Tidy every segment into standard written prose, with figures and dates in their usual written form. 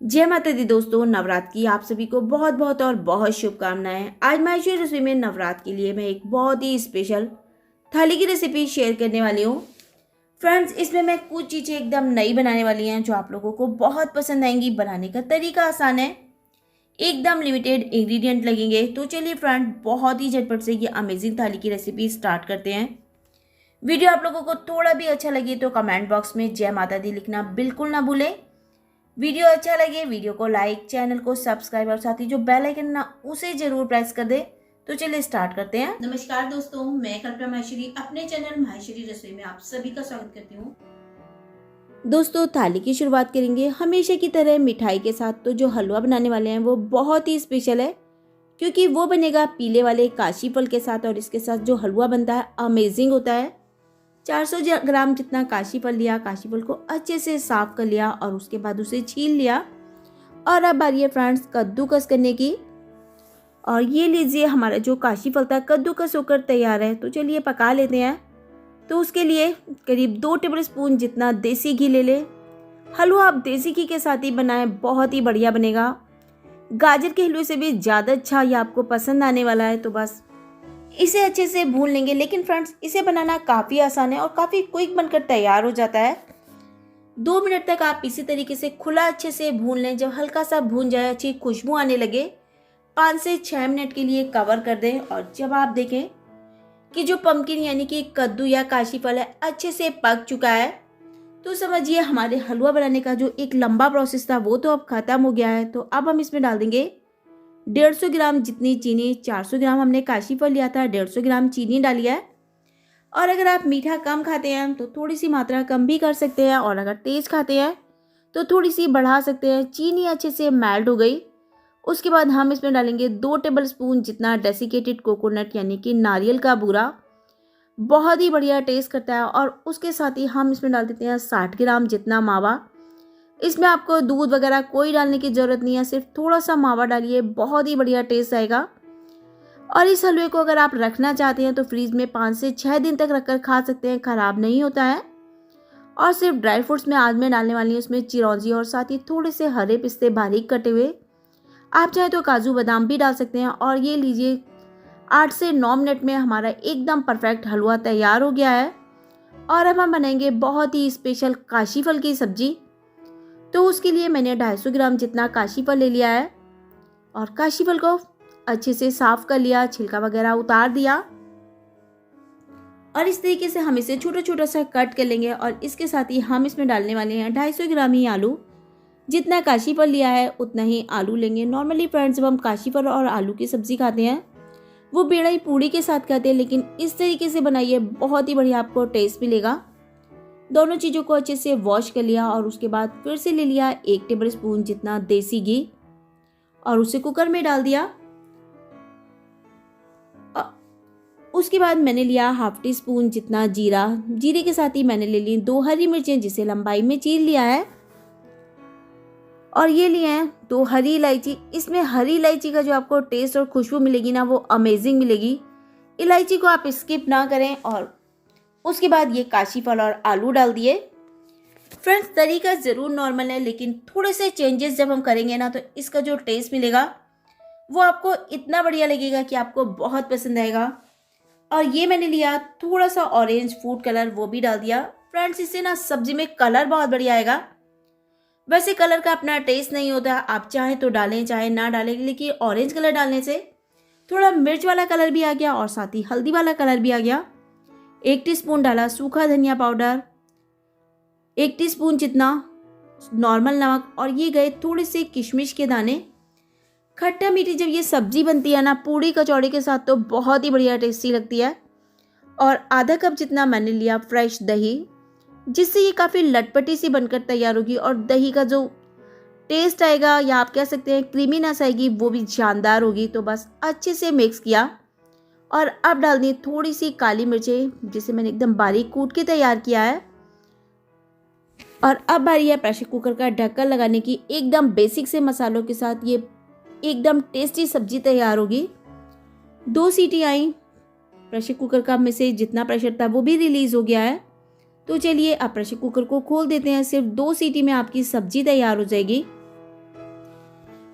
जय माता दी दोस्तों, नवरात्र की आप सभी को बहुत बहुत और बहुत शुभकामनाएं। आज माहेश्वरी रसोई में नवरात्र के लिए मैं एक बहुत ही स्पेशल थाली की रेसिपी शेयर करने वाली हूँ। फ्रेंड्स, इसमें मैं कुछ चीज़ें एकदम नई बनाने वाली हैं जो आप लोगों को बहुत पसंद आएंगी। बनाने का तरीका आसान है, एकदम लिमिटेड इंग्रेडिएंट लगेंगे। तो चलिए फ्रेंड, बहुत ही झटपट से ये अमेजिंग थाली की रेसिपी स्टार्ट करते हैं। वीडियो आप लोगों को थोड़ा भी अच्छा लगे तो कमेंट बॉक्स में जय माता दी लिखना बिल्कुल ना भूलें। वीडियो अच्छा लगे वीडियो को लाइक, चैनल को सब्सक्राइब और साथ ही जो बेल आइकन ना उसे जरूर प्रेस कर दे। तो चलिए स्टार्ट करते हैं। नमस्कार दोस्तों, मैं कल्पना माहेश्वरी अपने चैनल माहेश्वरी रसोई में आप सभी का स्वागत करती हूँ। दोस्तों, थाली की शुरुआत करेंगे हमेशा की तरह मिठाई के साथ। तो जो हलवा बनाने वाले हैं वो बहुत ही स्पेशल है, क्योंकि वो बनेगा पीले वाले काशी फल के साथ। और इसके साथ जो हलवा बनता है अमेजिंग होता है। 400 ग्राम जितना काशी फल लिया, काशी फल को अच्छे से साफ कर लिया और उसके बाद उसे छील लिया। और अब बारी है फ्रेंड्स कद्दूकस करने की। और ये लीजिए, हमारा जो काशी फल था कद्दूकस होकर तैयार है। तो चलिए पका लेते हैं। तो उसके लिए करीब 2 टेबल स्पून जितना देसी घी ले ले। हलवा आप देसी घी के साथ ही बनाएं, बहुत ही बढ़िया बनेगा। गाजर के हलवे से भी ज़्यादा अच्छा ये आपको पसंद आने वाला है। तो बस इसे अच्छे से भून लेंगे। लेकिन फ्रेंड्स, इसे बनाना काफ़ी आसान है और काफ़ी क्विक बनकर तैयार हो जाता है। 2 मिनट तक आप इसी तरीके से खुला अच्छे से भून लें। जब हल्का सा भून जाए, अच्छी खुशबू आने लगे, 5 से 6 मिनट के लिए कवर कर दें। और जब आप देखें कि जो पंपकिन यानी कि कद्दू या काशी फल है अच्छे से पक चुका है, तो समझिए हमारे हलवा बनाने का जो एक लंबा प्रोसेस था वो तो अब ख़त्म हो गया है। तो अब हम इसमें डाल देंगे 150 ग्राम जितनी चीनी। 400 ग्राम हमने काशी फल लिया था, 150 ग्राम चीनी डाली है। और अगर आप मीठा कम खाते हैं तो थोड़ी सी मात्रा कम भी कर सकते हैं, और अगर तेज़ खाते हैं तो थोड़ी सी बढ़ा सकते हैं। चीनी अच्छे से मेल्ट हो गई। उसके बाद हम इसमें डालेंगे 2 टेबल स्पून जितना डेसिकेटेड कोकोनट यानी कि नारियल का बूरा। बहुत ही बढ़िया टेस्ट करता है। और उसके साथ ही हम इसमें डाल देते हैं 60 ग्राम जितना मावा। इसमें आपको दूध वगैरह कोई डालने की ज़रूरत नहीं है, सिर्फ थोड़ा सा मावा डालिए, बहुत ही बढ़िया टेस्ट आएगा। और इस हलवे को अगर आप रखना चाहते हैं तो फ्रीज में 5 से 6 दिन तक रखकर खा सकते हैं, ख़राब नहीं होता है। और सिर्फ ड्राई फ्रूट्स में आज मैं डालने वाली हूँ इसमें चिरौंजी और साथ ही थोड़े से हरे पिस्ते बारीक कटे हुए। आप चाहे तो काजू बादाम भी डाल सकते हैं। और ये लीजिए, 8 से 9 मिनट में हमारा एकदम परफेक्ट हलवा तैयार हो गया है। और अब हम बनाएंगे बहुत ही स्पेशल काशी फल की सब्जी। तो उसके लिए मैंने 250 ग्राम जितना काशी फल ले लिया है। और काशी फल को अच्छे से साफ कर लिया, छिलका वगैरह उतार दिया। और इस तरीके से हम इसे छोटा छोटा सा कट कर लेंगे। और इसके साथ ही हम इसमें डालने वाले हैं 250 ग्राम ही आलू। जितना काशी फल लिया है उतना ही आलू लेंगे। नॉर्मली फ्रेंड्स, जब हम काशी फल और आलू की सब्जी खाते हैं वो बेड़ई पूड़ी के साथ खाते हैं, लेकिन इस तरीके से बनाइए, बहुत ही बढ़िया आपको टेस्ट मिलेगा। दोनों चीज़ों को अच्छे से वॉश कर लिया और उसके बाद फिर से ले लिया 1 टेबल स्पून जितना देसी घी और उसे कुकर में डाल दिया। उसके बाद मैंने लिया हाफ टी स्पून जितना जीरा। जीरे के साथ ही मैंने ले ली 2 हरी मिर्चें जिसे लंबाई में चीर लिया है। और ये लिए हैं 2 हरी इलायची। इसमें हरी इलायची का जो आपको टेस्ट और खुशबू मिलेगी ना, वो अमेजिंग मिलेगी। इलायची को आप स्किप ना करें। और उसके बाद ये काशी फल और आलू डाल दिए। फ्रेंड्स, तरीका ज़रूर नॉर्मल है, लेकिन थोड़े से चेंजेस जब हम करेंगे ना तो इसका जो टेस्ट मिलेगा वो आपको इतना बढ़िया लगेगा कि आपको बहुत पसंद आएगा। और ये मैंने लिया थोड़ा सा ऑरेंज फूड कलर, वो भी डाल दिया। फ्रेंड्स, इससे ना सब्जी में कलर बहुत बढ़िया आएगा। वैसे कलर का अपना टेस्ट नहीं होता, आप चाहे तो डालें चाहे ना डालें, लेकिन ऑरेंज कलर डालने से थोड़ा मिर्च वाला कलर भी आ गया और साथ ही हल्दी वाला कलर भी आ गया। 1 टीस्पून डाला सूखा धनिया पाउडर, 1 टीस्पून जितना नॉर्मल नमक। और ये गए थोड़े से किशमिश के दाने। खट्टा मीठी जब ये सब्जी बनती है ना पूड़ी कचौड़ी के साथ तो बहुत ही बढ़िया टेस्टी लगती है। और आधा कप जितना मैंने लिया फ्रेश दही, जिससे ये काफ़ी लटपटी सी बनकर तैयार होगी। और दही का जो टेस्ट आएगा या आप कह सकते हैं क्रीमीनेस आएगी, वो भी शानदार होगी। तो बस अच्छे से मिक्स किया। और अब डाल दी थोड़ी सी काली मिर्चें जिसे मैंने एकदम बारीक कूट के तैयार किया है। और अब बारी है प्रेशर कुकर का ढक्कन लगाने की। एकदम बेसिक से मसालों के साथ ये एकदम टेस्टी सब्जी तैयार होगी। 2 सीटी आई। प्रेशर कुकर का में से जितना प्रेशर था वो भी रिलीज़ हो गया है। तो चलिए अब प्रेशर कुकर को खोल देते हैं। सिर्फ 2 सीटी में आपकी सब्जी तैयार हो जाएगी।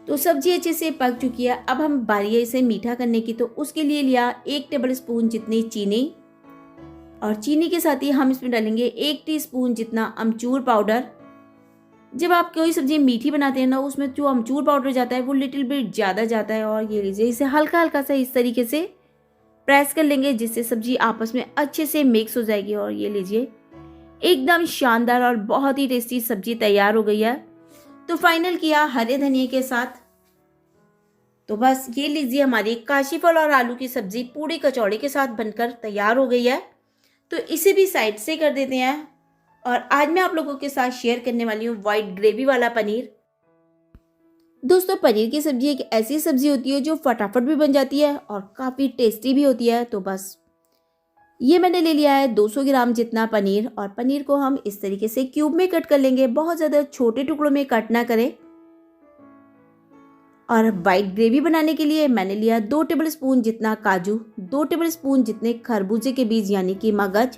तो सब्जी अच्छे से पक चुकी है। अब हम बारी है इसे मीठा करने की, तो उसके लिए लिया 1 टेबल स्पून जितनी चीनी, और चीनी के साथ ही हम इसमें डालेंगे 1 टीस्पून जितना अमचूर पाउडर। जब आप कोई सब्जी मीठी बनाते हैं ना, उसमें जो अमचूर पाउडर जाता है वो लिटिल बिट ज़्यादा जाता है। और ये लीजिए, इसे हल्का हल्का सा इस तरीके से प्रेस कर लेंगे, जिससे सब्जी आपस में अच्छे से मिक्स हो जाएगी। और ये लीजिए, एकदम शानदार और बहुत ही टेस्टी सब्जी तैयार हो गई है। तो फाइनल किया हरे धनिए के साथ। तो बस ये लीजिए, हमारी काशी फल और आलू की सब्जी पूड़ी कचौड़ी के साथ बनकर तैयार हो गई है। तो इसे भी साइड से कर देते हैं। और आज मैं आप लोगों के साथ शेयर करने वाली हूँ वाइट ग्रेवी वाला पनीर। दोस्तों, पनीर की सब्जी एक ऐसी सब्जी होती है जो फटाफट भी बन जाती है और काफ़ी टेस्टी भी होती है। तो बस ये मैंने ले लिया है 200 ग्राम जितना पनीर, और पनीर को हम इस तरीके से क्यूब में कट कर लेंगे, बहुत ज़्यादा छोटे टुकड़ों में कट ना करें। और वाइट ग्रेवी बनाने के लिए मैंने लिया 2 टेबल स्पून जितना काजू, 2 टेबल स्पून जितने खरबूजे के बीज यानी कि मगज,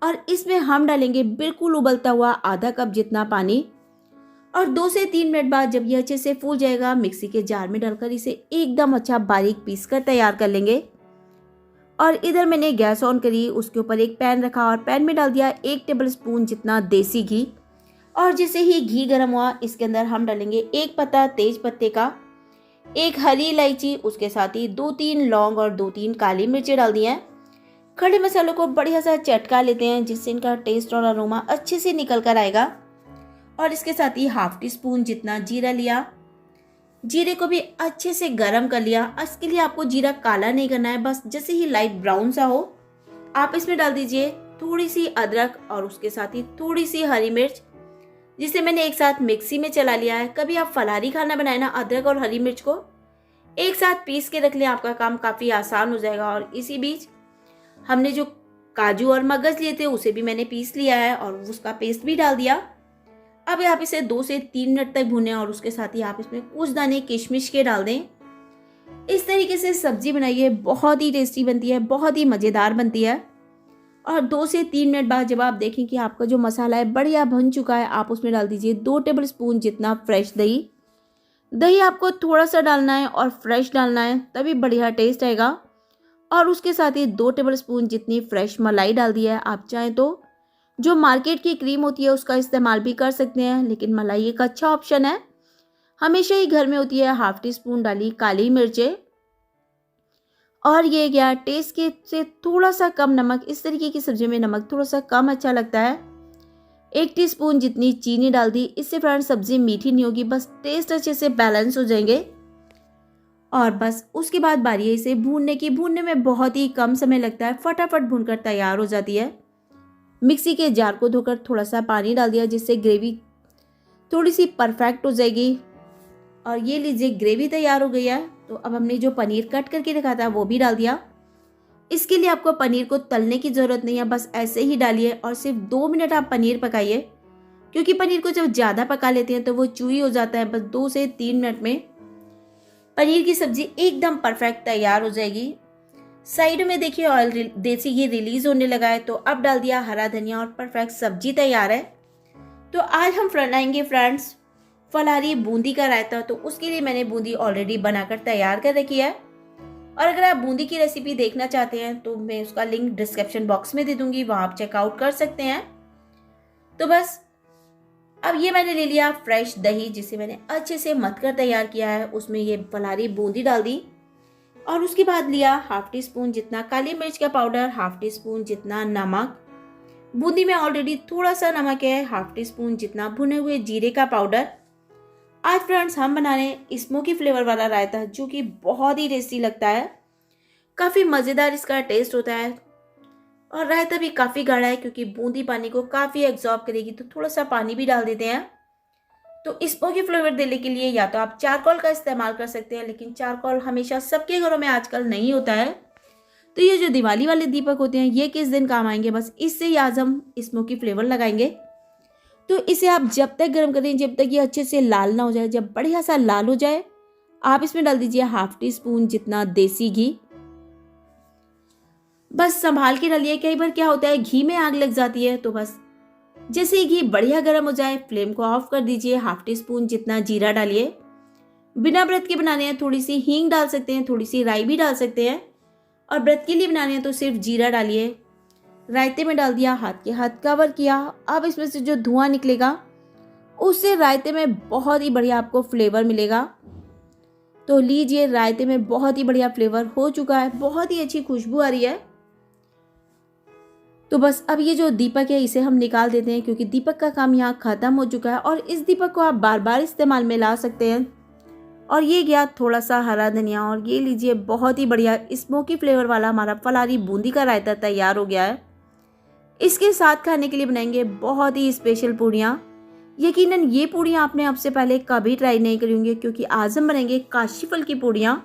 और इसमें हम डालेंगे बिल्कुल उबलता हुआ आधा कप जितना पानी। और 2 से 3 मिनट बाद जब ये अच्छे से फूल जाएगा, मिक्सी के जार में डालकर इसे एकदम अच्छा बारीक पीस कर तैयार कर लेंगे। और इधर मैंने गैस ऑन करी, उसके ऊपर एक पैन रखा और पैन में डाल दिया 1 टेबल स्पून जितना देसी घी। और जैसे ही घी गर्म हुआ, इसके अंदर हम डालेंगे 1 पत्ता तेज पत्ते का, 1 हरी इलायची, उसके साथ ही 2-3 लौंग और 2-3 काली मिर्चें डाल दी हैं। खड़े मसालों को बढ़िया सा चटका लेते हैं, जिससे इनका टेस्ट और अरोमा अच्छे से निकल कर आएगा। और इसके साथ ही 1/2 टीस्पून जितना जीरा लिया, जीरे को भी अच्छे से गरम कर लिया। इसके लिए आपको जीरा काला नहीं करना है, बस जैसे ही लाइट ब्राउन सा हो आप इसमें डाल दीजिए थोड़ी सी अदरक और उसके साथ ही थोड़ी सी हरी मिर्च, जिसे मैंने एक साथ मिक्सी में चला लिया है। कभी आप फलारी खाना बनाए ना, अदरक और हरी मिर्च को एक साथ पीस के रख लें, आपका काम काफ़ी आसान हो जाएगा। और इसी बीच हमने जो काजू और मगज लिए थे उसे भी मैंने पीस लिया है और उसका पेस्ट भी डाल दिया। अब आप इसे 2 से 3 मिनट तक भूनें, और उसके साथ ही आप इसमें कुछ दाने किशमिश के डाल दें। इस तरीके से सब्जी बनाइए, बहुत ही टेस्टी बनती है, बहुत ही मज़ेदार बनती है। और 2 से 3 मिनट बाद जब आप देखें कि आपका जो मसाला है बढ़िया भन चुका है, आप उसमें डाल दीजिए 2 टेबल स्पून जितना फ्रेश दही। दही आपको थोड़ा सा डालना है और फ्रेश डालना है, तभी बढ़िया टेस्ट आएगा। और उसके साथ ही 2 टेबल स्पून जितनी फ्रेश मलाई डाल दी है। आप चाहें तो जो मार्केट की क्रीम होती है उसका इस्तेमाल भी कर सकते हैं, लेकिन मलाई एक अच्छा ऑप्शन है, हमेशा ही घर में होती है। 1/2 टीस्पून डाली काली मिर्चें, और ये गया टेस्ट के से थोड़ा सा कम नमक। इस तरीके की सब्जी में नमक थोड़ा सा कम अच्छा लगता है। 1 टीस्पून जितनी चीनी डाल दी। इससे फ्रेंड्स सब्जी मीठी नहीं होगी, बस टेस्ट अच्छे से बैलेंस हो जाएंगे। और बस उसके बाद बारी है इसे भूनने की। भूनने में बहुत ही कम समय लगता है, फटाफट भूनकर तैयार हो जाती है। मिक्सी के जार को धोकर थोड़ा सा पानी डाल दिया, जिससे ग्रेवी थोड़ी सी परफेक्ट हो जाएगी। और ये लीजिए, ग्रेवी तैयार हो गई है। तो अब हमने जो पनीर कट करके रखा था वो भी डाल दिया। इसके लिए आपको पनीर को तलने की ज़रूरत नहीं है, बस ऐसे ही डालिए और सिर्फ 2 मिनट आप पनीर पकाइए, क्योंकि पनीर को जब ज़्यादा पका लेते हैं तो वो चूई हो जाता है। बस 2 से 3 मिनट में पनीर की सब्जी एकदम परफेक्ट तैयार हो जाएगी। साइड में देखिए ऑयल देसी घी रिलीज होने लगा है, तो अब डाल दिया हरा धनिया और परफेक्ट सब्जी तैयार है। तो आज हम बनाएंगे फ्रेंड्स फलारी बूंदी का रायता। तो उसके लिए मैंने बूंदी ऑलरेडी बनाकर तैयार कर रखी है, और अगर आप बूंदी की रेसिपी देखना चाहते हैं तो मैं उसका लिंक डिस्क्रिप्शन बॉक्स में दे दूंगी, वहाँ आप चेकआउट कर सकते हैं। तो बस अब ये मैंने ले लिया फ्रेश दही, जिसे मैंने अच्छे से मथ कर तैयार किया है। उसमें ये फलारी बूंदी डाल दी, और उसके बाद लिया 1/2 टीस्पून जितना काली मिर्च का पाउडर, 1/2 टीस्पून जितना नमक, बूंदी में ऑलरेडी थोड़ा सा नमक है, 1/2 टीस्पून जितना भुने हुए जीरे का पाउडर। आज फ्रेंड्स हम बना रहे हैं स्मोकी फ्लेवर वाला रायता, जो कि बहुत ही टेस्टी लगता है, काफ़ी मज़ेदार इसका टेस्ट होता है। और रायता भी काफ़ी गाढ़ा है, क्योंकि बूंदी पानी को काफ़ी एब्जॉर्ब करेगी, तो थोड़ा सा पानी भी डाल देते हैं। तो स्मोकी फ्लेवर देने के लिए या तो आप चारकोल का इस्तेमाल कर सकते हैं, लेकिन चारकोल हमेशा सबके घरों में आजकल नहीं होता है। तो ये जो दिवाली वाले दीपक होते हैं ये किस दिन काम आएंगे, बस इससे ही आज हम स्मोकी फ्लेवर लगाएंगे। तो इसे आप जब तक गर्म करें जब तक ये अच्छे से लाल ना हो जाए। जब बढ़िया सा लाल हो जाए आप इसमें डाल दीजिए 1/2 टीस्पून जितना देसी घी। बस संभाल के डालिए, कई बार क्या होता है घी में आग लग जाती है। तो बस जैसे ही घी बढ़िया गर्म हो जाए फ्लेम को ऑफ कर दीजिए। 1/2 टीस्पून जितना जीरा डालिए, बिना व्रत के बनाने हैं थोड़ी सी हींग डाल सकते हैं, थोड़ी सी राई भी डाल सकते हैं। और व्रत के लिए बनाने हैं तो सिर्फ जीरा डालिए। रायते में डाल दिया, हाथ के हाथ कवर किया। अब इसमें से जो धुआं निकलेगा उससे रायते में बहुत ही बढ़िया आपको फ्लेवर मिलेगा। तो लीजिए, रायते में बहुत ही बढ़िया फ्लेवर हो चुका है, बहुत ही अच्छी खुशबू आ रही है। तो बस अब ये जो दीपक है इसे हम निकाल देते हैं, क्योंकि दीपक का काम यहाँ ख़त्म हो चुका है। और इस दीपक को आप बार बार इस्तेमाल में ला सकते हैं। और ये गया थोड़ा सा हरा धनिया। और ये लीजिए, बहुत ही बढ़िया स्मोकी फ्लेवर वाला हमारा फलारी बूंदी का रायता तैयार हो गया है। इसके साथ खाने के लिए बनाएंगे बहुत ही स्पेशल पूड़ियाँ। यकीनन ये पूड़ियाँ आपने अब से पहले कभी ट्राई नहीं करी होंगी, क्योंकि आज हम बनाएंगे काशी फल की पूड़ियाँ,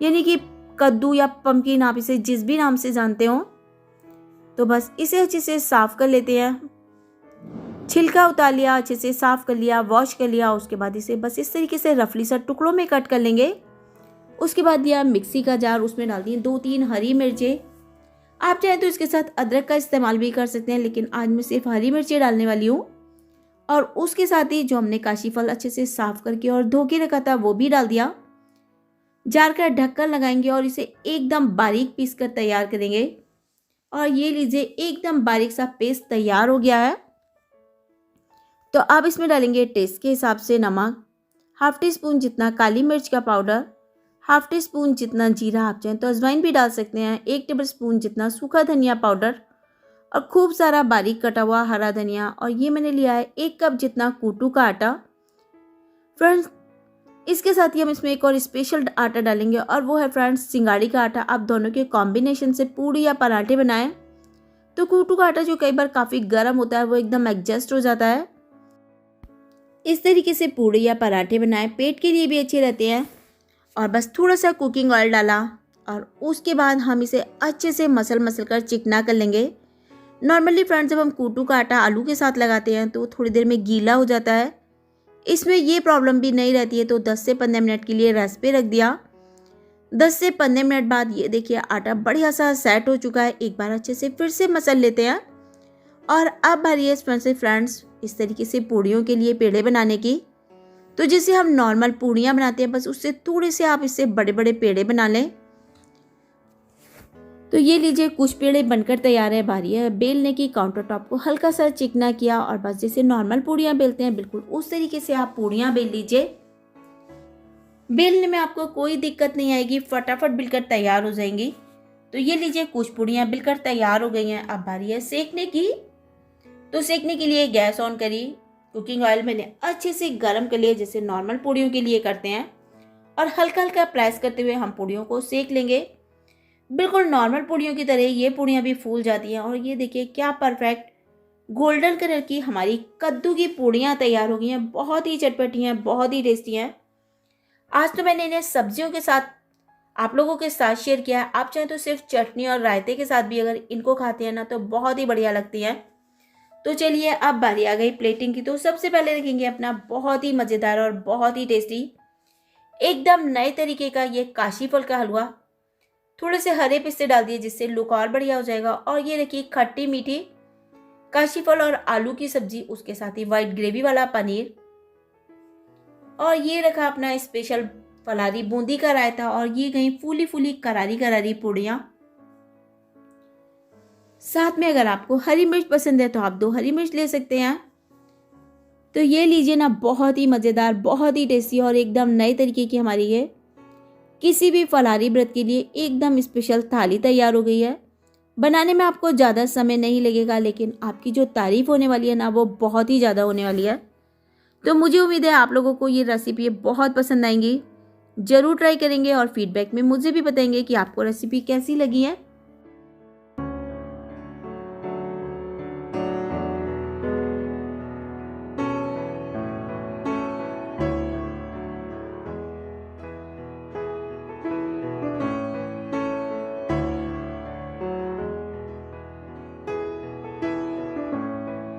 यानी कि कद्दू या पम्पकिन, आप इसे जिस भी नाम से जानते हो। तो बस इसे अच्छे से साफ कर लेते हैं। छिलका उतार लिया, अच्छे से साफ कर लिया, वॉश कर लिया। उसके बाद इसे बस इस तरीके से रफली सा टुकड़ों में कट कर लेंगे। उसके बाद दिया मिक्सी का जार, उसमें डाल दिए 2-3 हरी मिर्चें। आप चाहें तो इसके साथ अदरक का इस्तेमाल भी कर सकते हैं, लेकिन आज मैं सिर्फ हरी मिर्चें डालने वाली हूँ। और उसके साथ ही जो हमने काशी फल अच्छे से साफ करके और धो के रखा था वो भी डाल दिया। जार का ढक्कन लगाएंगे और इसे एकदम बारीक पीस कर तैयार करेंगे। और ये लीजिए, एकदम बारीक सा पेस्ट तैयार हो गया है। तो अब इसमें डालेंगे टेस्ट के हिसाब से नमक, हाफ टी स्पून जितना काली मिर्च का पाउडर, हाफ टी स्पून जितना जीरा, आप चाहें तो अजवाइन भी डाल सकते हैं, 1 टेबल स्पून जितना सूखा धनिया पाउडर और खूब सारा बारीक कटा हुआ हरा धनिया। और ये मैंने लिया है 1 कप जितना कूटू का आटा। फ्रेंड्स, इसके साथ ही हम इसमें एक और स्पेशल आटा डालेंगे, और वो है फ्रेंड्स सिंगाड़ी का आटा। आप दोनों के कॉम्बिनेशन से पूड़ी या पराठे बनाएं तो कूटू का आटा जो कई बार काफ़ी गर्म होता है वो एकदम एडजस्ट हो जाता है। इस तरीके से पूड़ी या पराठे बनाएं, पेट के लिए भी अच्छे रहते हैं। और बस थोड़ा सा कुकिंग ऑयल डाला और उसके बाद हम इसे अच्छे से मसल कर चिकना कर लेंगे। नॉर्मली फ्रेंड्स, जब हम कूटू का आटा आलू के साथ लगाते हैं तो थोड़ी देर में गीला हो जाता है। इसमें ये प्रॉब्लम भी नहीं रहती है। तो 10 से 15 मिनट के लिए रेस्ट पे रख दिया। 10 से 15 मिनट बाद ये देखिए, आटा बढ़िया सा सेट हो चुका है। एक बार अच्छे से फिर से मसल लेते हैं। और अब बारी है फ्रेंड्स इस तरीके से पूड़ियों के लिए पेड़े बनाने की। तो जैसे हम नॉर्मल पूड़ियाँ बनाते हैं, बस उससे थोड़े से आप इससे बड़े बड़े पेड़े बना लें। तो ये लीजिए, कुछ पेड़े बनकर तैयार है। बारी है बेलने की। काउंटर टॉप को हल्का सा चिकना किया और बस जैसे नॉर्मल पूड़ियाँ बेलते हैं बिल्कुल उस तरीके से आप पूड़ियाँ बेल लीजिए। बेलने में आपको कोई दिक्कत नहीं आएगी, फटाफट बिलकर तैयार हो जाएंगी। तो ये लीजिए, कुछ पूड़ियाँ बिलकर तैयार हो गई हैं। अब बारी है सेकने की। तो सेकने के लिए गैस ऑन करी। कुकिंग ऑयल मैंने अच्छे से गर्म कर लिया, जैसे नॉर्मल पूड़ियों के लिए करते हैं। और हल्का हल्का प्रेस करते हुए हम पूड़ियों को सेक लेंगे। बिल्कुल नॉर्मल पूड़ियों की तरह ये पूड़ियाँ भी फूल जाती हैं। और ये देखिए, क्या परफेक्ट गोल्डन कलर की हमारी कद्दू की पूड़ियाँ तैयार हो गई हैं। बहुत ही चटपटी हैं, बहुत ही टेस्टी हैं। आज तो मैंने इन्हें सब्जियों के साथ आप लोगों के साथ शेयर किया है। आप चाहें तो सिर्फ चटनी और रायते के साथ भी अगर इनको खाते हैं ना तो बहुत ही बढ़िया लगती हैं। तो चलिए, अब बारी आ गई प्लेटिंग की। तो सबसे पहले रखेंगे अपना बहुत ही मज़ेदार और बहुत ही टेस्टी एकदम नए तरीके का ये काशी फल का हलवा। थोड़े से हरे पिस्ते डाल दिए जिससे लुक और बढ़िया हो जाएगा। और ये रखी खट्टी मीठी काशी फल और आलू की सब्जी, उसके साथ ही वाइट ग्रेवी वाला पनीर। और ये रखा अपना स्पेशल फलारी बूंदी का रायता। और ये गई फूली फूली करारी करारी पूड़ियाँ। साथ में अगर आपको हरी मिर्च पसंद है तो आप 2 हरी मिर्च ले सकते हैं। तो ये लीजिए ना, बहुत ही मज़ेदार, बहुत ही टेस्टी और एकदम नए तरीके की हमारी ये किसी भी फलारी व्रत के लिए एकदम स्पेशल थाली तैयार हो गई है। बनाने में आपको ज़्यादा समय नहीं लगेगा, लेकिन आपकी जो तारीफ़ होने वाली है ना वो बहुत ही ज़्यादा होने वाली है। तो मुझे उम्मीद है आप लोगों को ये रेसिपी बहुत पसंद आएंगी। ज़रूर ट्राई करेंगे और फीडबैक में मुझे भी बताएंगे कि आपको रेसिपी कैसी लगी है।